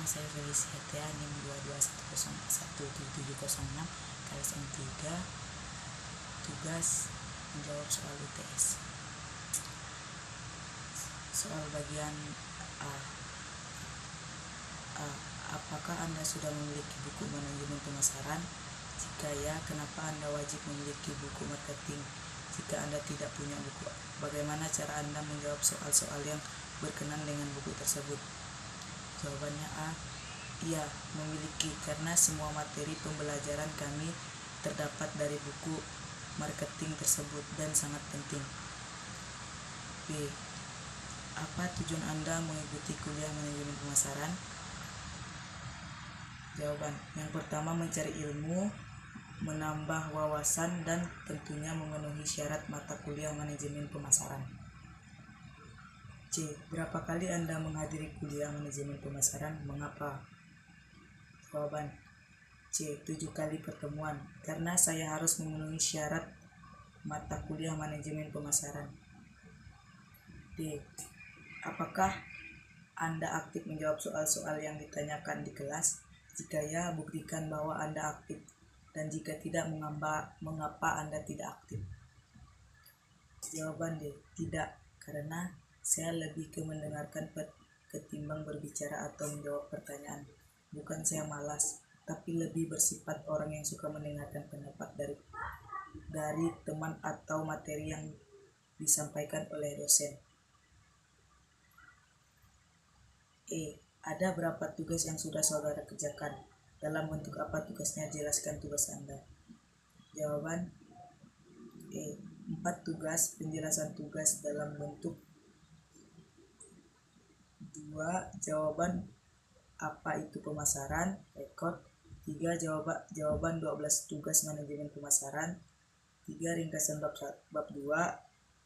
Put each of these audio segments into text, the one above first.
saya Felicia Tia, NIM 221014706, KSM 3, tugas menjawab soal UTS. Soal bagian A. Apakah Anda sudah memiliki buku manajemen pemasaran? Jika ya, kenapa Anda wajib memiliki buku marketing? Jika Anda tidak punya buku, bagaimana cara Anda menjawab soal-soal yang berkenan dengan buku tersebut? Jawabannya A. Iya, memiliki, karena semua materi pembelajaran kami terdapat dari buku marketing tersebut dan sangat penting. B. Apa tujuan Anda mengikuti kuliah manajemen pemasaran? Jawaban, yang pertama mencari ilmu, menambah wawasan, dan tentunya memenuhi syarat mata kuliah manajemen pemasaran. C. Berapa kali Anda menghadiri kuliah manajemen pemasaran? Mengapa? Jawaban, C. 7 kali pertemuan, karena saya harus memenuhi syarat mata kuliah manajemen pemasaran. D. Apakah Anda aktif menjawab soal-soal yang ditanyakan di kelas? Jika ya, buktikan bahwa Anda aktif. Dan jika tidak, mengapa Anda tidak aktif? Jawaban D. Tidak, karena saya lebih ke mendengarkan ketimbang berbicara atau menjawab pertanyaan. Bukan saya malas, tapi lebih bersifat orang yang suka mendengarkan pendapat dari teman atau materi yang disampaikan oleh dosen. E. Ada berapa tugas yang sudah saudara kerjakan? Dalam bentuk apa tugasnya? Jelaskan tugas Anda. Jawaban E. 4 tugas. Penjelasan tugas dalam bentuk 2. Jawaban apa itu pemasaran? Rekod. 3. Jawaban 12 tugas manajemen pemasaran. 3. Ringkasan bab 2.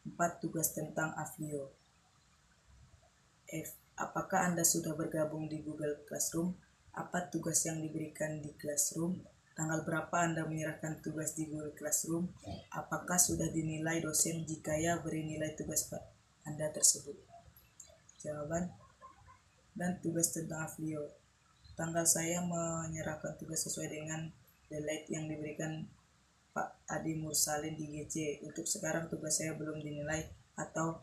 4. Tugas tentang Avlio. F. Apakah Anda sudah bergabung di Google Classroom? Apa tugas yang diberikan di Classroom? Tanggal berapa Anda menyerahkan tugas di Google Classroom? Apakah sudah dinilai dosen? Jika ya, beri nilai tugas Anda tersebut. Jawaban, dan tugas tentang Avlio. Tanggal saya menyerahkan tugas sesuai dengan deadline yang diberikan Pak Adi Mursalin di GC. Untuk sekarang tugas saya belum dinilai atau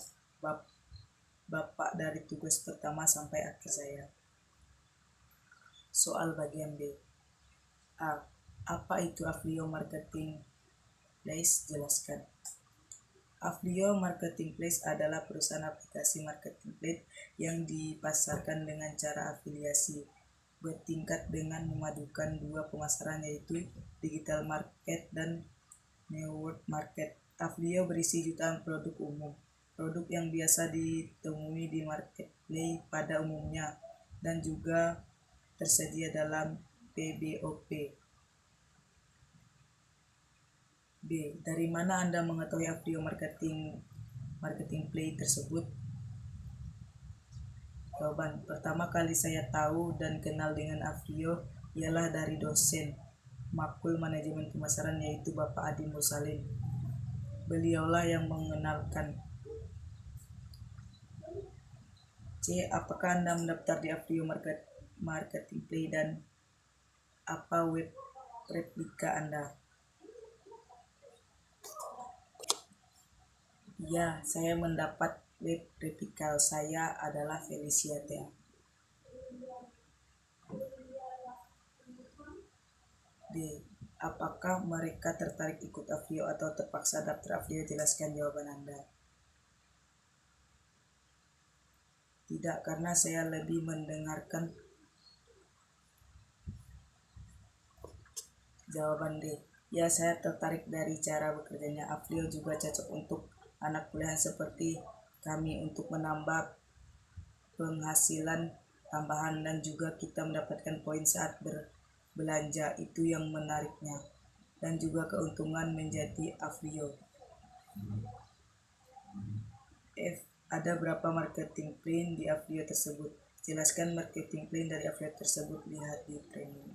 Bapak dari tugas pertama sampai akhir saya. Soal bagian B. A. Apa itu Avlio Marketing Place? Jelaskan. Avlio Marketing Place adalah perusahaan aplikasi marketplace yang dipasarkan dengan cara afiliasi bertingkat dengan memadukan 2 pemasaran, yaitu digital market dan network market. Avlio berisi jutaan produk umum, produk yang biasa ditemui di marketplace pada umumnya dan juga tersedia dalam PBOP. B. Dari mana Anda mengetahui Avlio Marketing Play tersebut? Jawaban, pertama kali saya tahu dan kenal dengan Avlio ialah dari dosen Makul Manajemen Pemasaran, yaitu Bapak Adi Mursalin. Beliaulah yang mengenalkan. C. Apakah Anda mendaftar di Avlio Marketing Play dan apa web replika Anda? Ya, saya mendapat web replika. Saya adalah Felicia Tia. D. Apakah mereka tertarik ikut Avlio atau terpaksa daftar Avlio? Jelaskan jawaban Anda. Tidak, karena saya lebih mendengarkan. Jawaban D. Ya, saya tertarik dari cara bekerjanya. Avlio juga cocok untuk anak kuliah seperti kami untuk menambah penghasilan tambahan dan juga kita mendapatkan poin saat berbelanja. Itu yang menariknya. Dan juga keuntungan menjadi Avlio. F. Ada berapa marketing plan di Avlio tersebut? Jelaskan marketing plan dari Avlio tersebut. Lihat di training.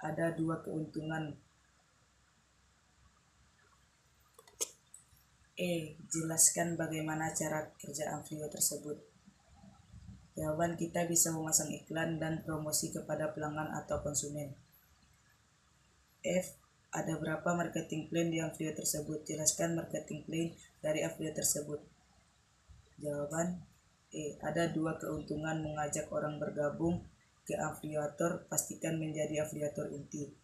Ada 2 keuntungan. Jelaskan bagaimana cara kerja Amplio tersebut. Jawaban, kita bisa memasang iklan dan promosi kepada pelanggan atau konsumen. F. Ada berapa marketing plan di Amplio tersebut? Jelaskan marketing plan dari Amplio tersebut. Jawaban, ada 2 keuntungan mengajak orang bergabung ke afiliator, pastikan menjadi afiliator inti.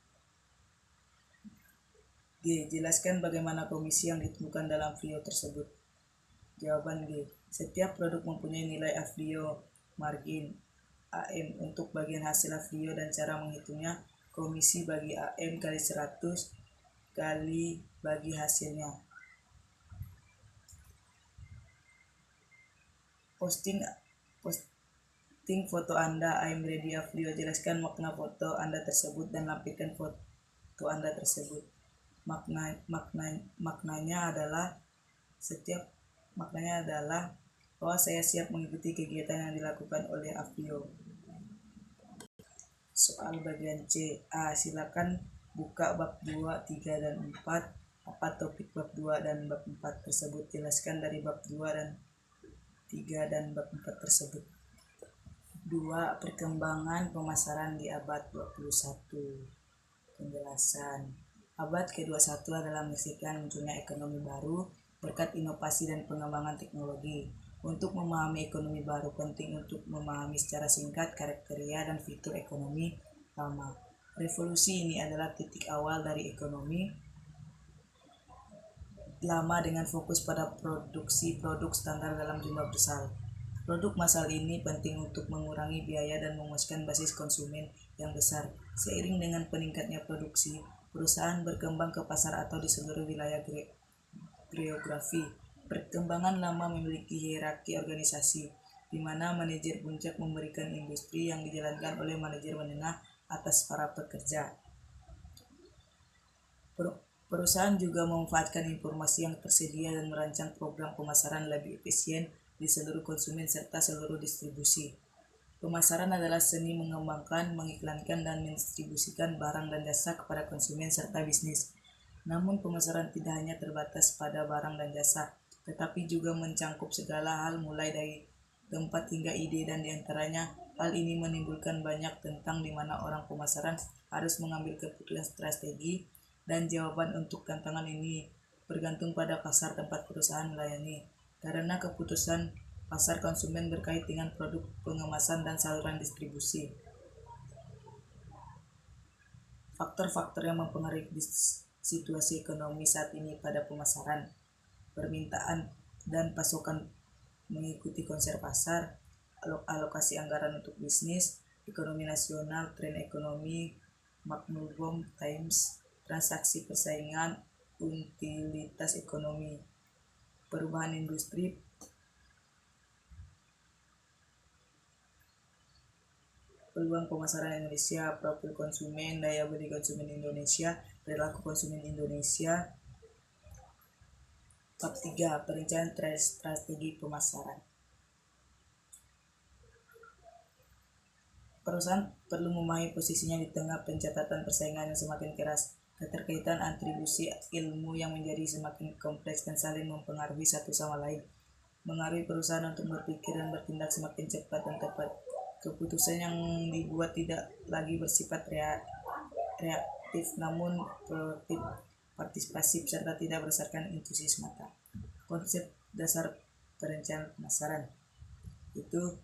G. Jelaskan bagaimana komisi yang ditemukan dalam Amplio tersebut. Jawaban G. Setiap produk mempunyai nilai Amplio margin AM untuk bagian hasil Amplio dan cara menghitungnya komisi bagi AM kali 100 kali bagi hasilnya. Posting foto Anda, I'm ready Amplio. Jelaskan makna foto Anda tersebut dan lampirkan foto Anda tersebut. Maknanya adalah bahwa saya siap mengikuti kegiatan yang dilakukan oleh Amplio. Soal bagian C. Silakan buka bab 2, 3, dan 4. Apa topik bab 2 dan bab 4 tersebut? Jelaskan dari bab 2 dan 3 dan bab 4 tersebut. 2. Perkembangan pemasaran di abad 21. Penjelasan. Abad ke-21 adalah menyaksikan munculnya ekonomi baru berkat inovasi dan pengembangan teknologi. Untuk memahami ekonomi baru, penting untuk memahami secara singkat kriteria dan fitur ekonomi lama. Revolusi ini adalah titik awal dari ekonomi lama dengan fokus pada produksi produk standar dalam jumlah besar. Produk massal ini penting untuk mengurangi biaya dan memuaskan basis konsumen yang besar. Seiring dengan peningkatnya produksi, perusahaan berkembang ke pasar atau di seluruh wilayah geografi. Perkembangan lama memiliki hierarki organisasi, di mana manajer puncak memberikan industri yang dijalankan oleh manajer menengah atas para pekerja. Perusahaan juga memanfaatkan informasi yang tersedia dan merancang program pemasaran lebih efisien di seluruh konsumen serta seluruh distribusi. Pemasaran adalah seni mengembangkan, mengiklankan, dan mendistribusikan barang dan jasa kepada konsumen serta bisnis. Namun pemasaran tidak hanya terbatas pada barang dan jasa, tetapi juga mencangkup segala hal mulai dari tempat hingga ide, dan diantaranya hal ini menimbulkan banyak tentang di mana orang pemasaran harus mengambil keputusan strategi, dan jawaban untuk tantangan ini bergantung pada pasar tempat perusahaan melayani, karena keputusan pasar konsumen berkait dengan produk pengemasan dan saluran distribusi. Faktor-faktor yang mempengaruhi situasi ekonomi saat ini pada pemasaran: permintaan dan pasokan mengikuti konsep pasar, alokasi anggaran untuk bisnis, ekonomi nasional, tren ekonomi, Macmillan Times, transaksi persaingan, utilitas ekonomi, perubahan industri, peluang pemasaran Indonesia, profil konsumen, daya beli konsumen Indonesia, perilaku konsumen Indonesia. Bab 3. Perencanaan strategi pemasaran. Perusahaan perlu memahami posisinya di tengah pencatatan persaingan yang semakin keras, keterkaitan atribusi ilmu yang menjadi semakin kompleks dan saling mempengaruhi satu sama lain, mengaruhi perusahaan untuk berpikir dan bertindak semakin cepat dan tepat. Keputusan yang dibuat tidak lagi bersifat reaktif namun proaktif, partisipasif, serta tidak berdasarkan intuisi semata. Konsep dasar perencanaan pemasaran itu: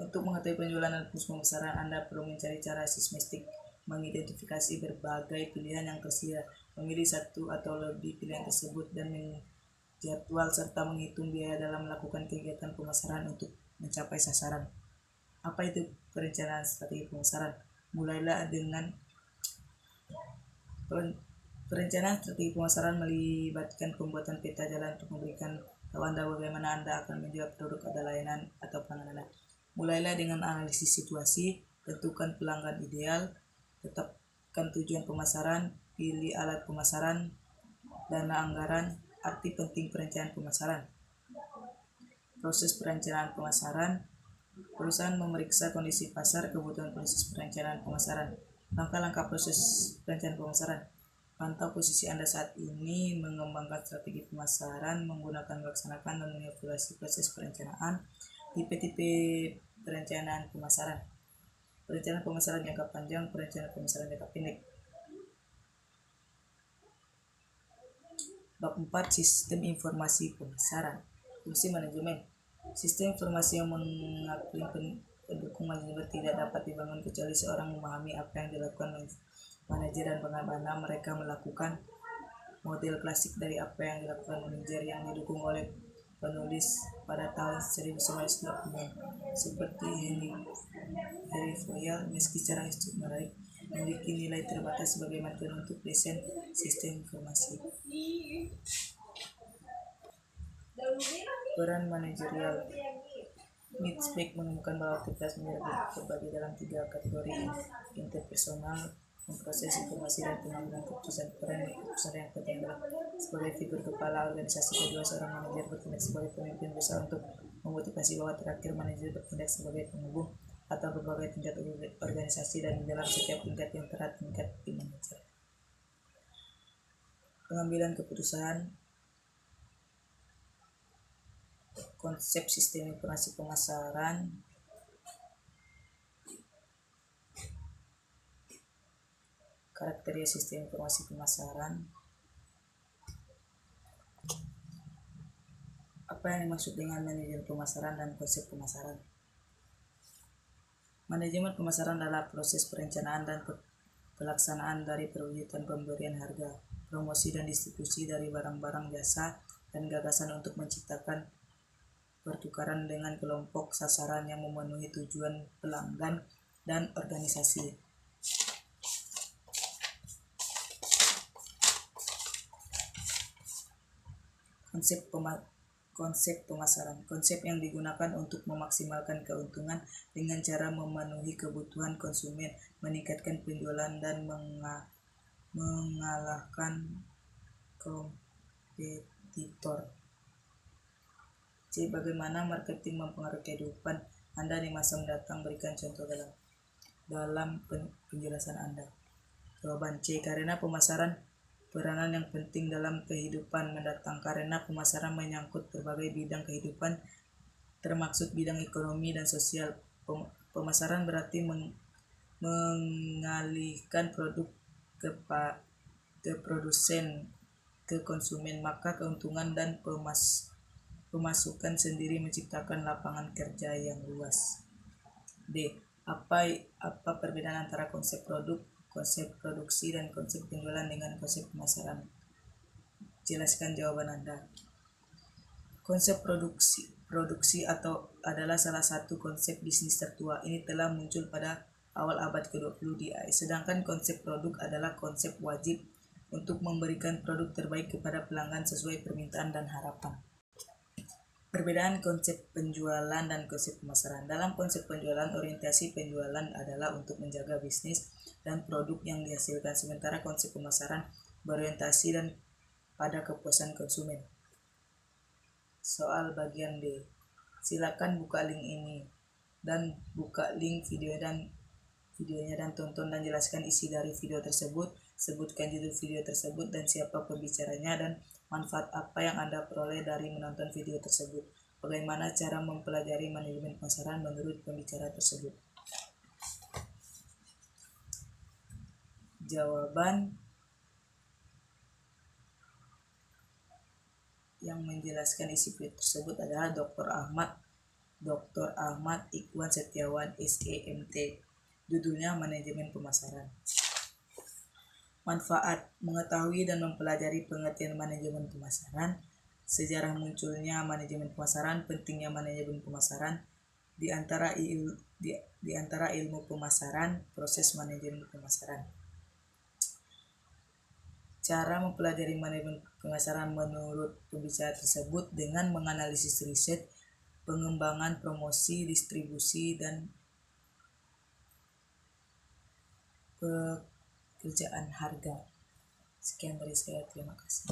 untuk mengetahui penjualan dan fungsi pemasaran, Anda perlu mencari cara sistematik mengidentifikasi berbagai pilihan yang tersedia, memilih satu atau lebih pilihan tersebut, dan menjadwal serta menghitung biaya dalam melakukan kegiatan pemasaran untuk mencapai sasaran. Apa itu perencanaan strategi pemasaran? Mulailah dengan perencanaan strategi pemasaran melibatkan pembuatan peta jalan untuk memberikan tahu Anda bagaimana Anda akan menjual produk atau layanan atau pelanggan Anda. Mulailah dengan analisis situasi, tentukan pelanggan ideal, tetapkan tujuan pemasaran, pilih alat pemasaran, dana anggaran. Arti penting perencanaan pemasaran. Proses perencanaan pemasaran: perusahaan memeriksa kondisi pasar, kebutuhan, proses perencanaan pemasaran. Langkah-langkah proses perencanaan pemasaran: Pantau posisi Anda saat ini, mengembangkan strategi pemasaran, melaksanakan dan mengevaluasi proses perencanaan, tipe-tipe perencanaan pemasaran. Perencanaan pemasaran jangka panjang, perencanaan pemasaran jangka pendek. Bab 4, sistem informasi pemasaran. Fungsi manajemen. Sistem informasi yang mengakui pendukung manajemen tidak dapat dibangun kecuali seorang memahami apa yang dilakukan manajer dan bagaimana mereka melakukan. Model klasik dari apa yang dilakukan manajer yang didukung oleh penulis pada tahun 1980 seperti Henry Fayol, meski secara historis menarik, memiliki nilai terbatas sebagai materi untuk desain sistem informasi. Peran manajerial. Mitchbeck menemukan bahwa aktivitas manajer terbagi dalam 3 kategori: interpersonal, memproses informasi dan pengambilan keputusan. Peran keputusan yang penting adalah sebagai figur kepala organisasi. Kedua, seorang manajer bertindak sebagai pemimpin besar untuk memotivasi. Bahwa terakhir, manajer bertindak sebagai penghubung atau berbagai tingkat organisasi dan dalam setiap tingkat yang terhadap tingkat tim manajer. Pengambilan keputusan. Konsep sistem informasi pemasaran. Karakteristik sistem informasi pemasaran. Apa yang dimaksud dengan manajemen pemasaran dan konsep pemasaran? Manajemen pemasaran adalah proses perencanaan dan pelaksanaan dari perwujudan pemberian harga, promosi dan distribusi dari barang-barang, jasa, dan gagasan untuk menciptakan pertukaran dengan kelompok sasaran yang memenuhi tujuan pelanggan dan organisasi. Konsep pemasaran. Konsep yang digunakan untuk memaksimalkan keuntungan dengan cara memenuhi kebutuhan konsumen, meningkatkan penjualan, dan mengalahkan kompetitor. C. Bagaimana marketing mempengaruhi kehidupan Anda di masa mendatang? Berikan contoh dalam penjelasan Anda. Jawaban C. Karena pemasaran peranan yang penting dalam kehidupan mendatang. Karena pemasaran menyangkut berbagai bidang kehidupan, termasuk bidang ekonomi dan sosial. Pemasaran berarti mengalihkan produk ke produsen ke konsumen, maka keuntungan dan pemasukan sendiri menciptakan lapangan kerja yang luas. D. Apa perbedaan antara konsep produk, konsep produksi, dan konsep penjualan dengan konsep pemasaran? Jelaskan jawaban Anda. Konsep produksi adalah salah satu konsep bisnis tertua. Ini telah muncul pada awal abad ke-20 di AS. Sedangkan konsep produk adalah konsep wajib untuk memberikan produk terbaik kepada pelanggan sesuai permintaan dan harapan. Perbedaan konsep penjualan dan konsep pemasaran. Dalam konsep penjualan, orientasi penjualan adalah untuk menjaga bisnis dan produk yang dihasilkan, sementara konsep pemasaran berorientasi dan pada kepuasan konsumen. Soal bagian D. Silakan buka link ini dan buka link videonya dan tonton dan jelaskan isi dari video tersebut. Sebutkan judul video tersebut dan siapa pembicaranya dan manfaat apa yang Anda peroleh dari menonton video tersebut. Bagaimana cara mempelajari manajemen pemasaran menurut pembicara tersebut? Jawaban yang menjelaskan isi video tersebut adalah Dr. Ahmad Ikhwan Setiawan, SEMT. Judulnya Manajemen Pemasaran. Manfaat: mengetahui dan mempelajari pengertian manajemen pemasaran, sejarah munculnya manajemen pemasaran, pentingnya manajemen pemasaran, di antara ilmu pemasaran, proses manajemen pemasaran. Cara mempelajari manajemen pemasaran menurut pembicara tersebut dengan menganalisis riset, pengembangan, promosi, distribusi, dan pekerjaan harga. Sekian dari saya, terima kasih.